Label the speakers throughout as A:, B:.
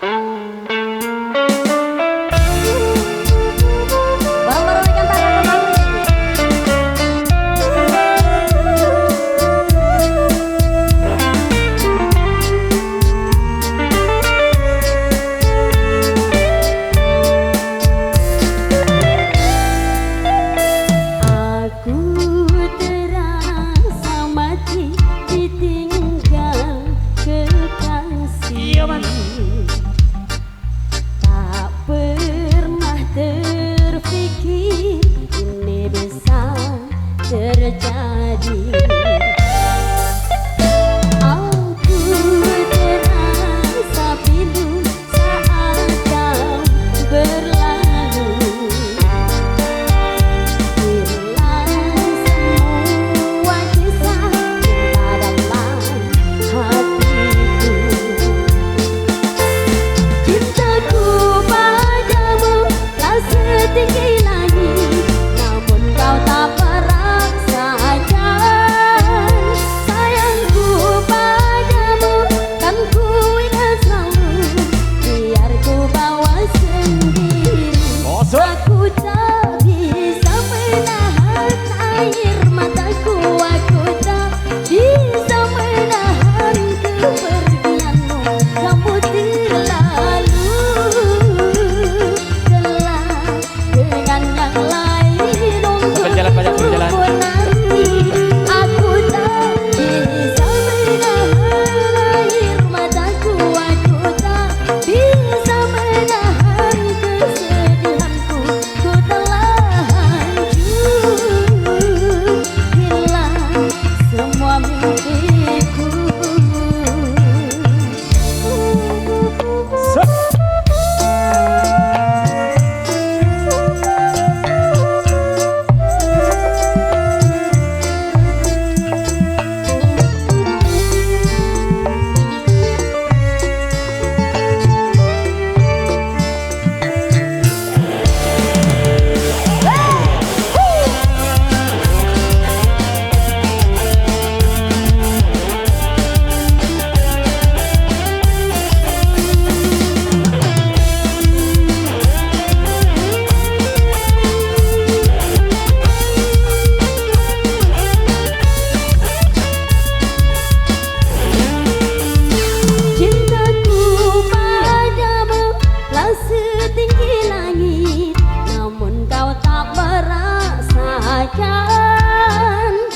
A: Bareng-bareng ikan tangan kembali.
B: Aku terasa mati ditinggal kekasih. Tak pernah terfikir ini bisa terjadi. Aku terasa pilu saat kau berlalu. Hilang semua kisah cinta dalam hatiku. Cintaku padamu tak setinggi langit, namun kau tak merasakan. Sayangku padamu kan ku ingat selalu, biar ku bawa sendiri. Aku tak bisa menahan air mataku, aku tak bisa menahan kepergianmu. Kamu terlalu telah dengan yang lain untuk menanti. Aku tak bisa menahan air mataku, aku tak bisa menahan kesedihanku. Ku telah hancur, hilang semua mimpiku. Cintaku padamu telah setinggi langit, namun kau tak merasakan.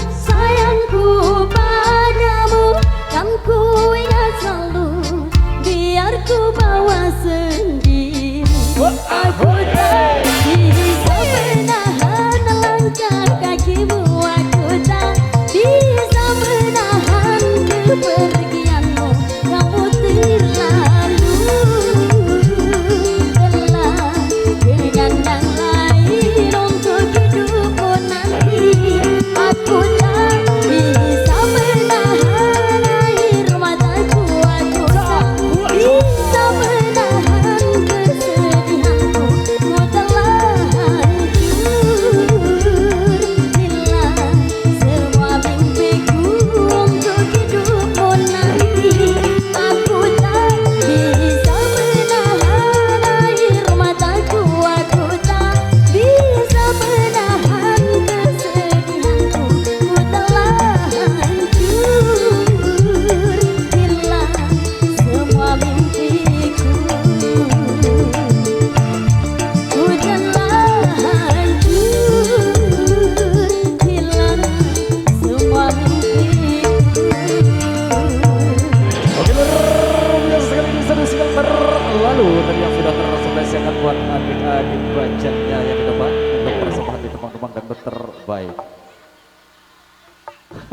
B: Sayangku padamu kan ku ingat selalu, biar ku bawa sendiri. Aku tak bisa menahan langkah kakimu, aku tak bisa menahan kepergianmu. Kamu terlalu telah dengan yang lain untuk hidupku nanti. Aku tak bisa menahan air mataku, aku tak bisa menahan kesedihanku. Ku telah hancur, hilang semua mimpiku untuk hidupmu nanti. Aku tak bisa menahan air mataku, aku tak bisa menahan kesedihanku. Ku telah hancur, hilang semua mimpiku. Ku telah hancur, hilang semua mimpiku.
C: Oke, luar biasa sekali bisa disaksikan terlalu tadi yang sudah terspesialkan buat adik-adik bajanya yang di depan untuk persembahan di teman-teman dan terbaik.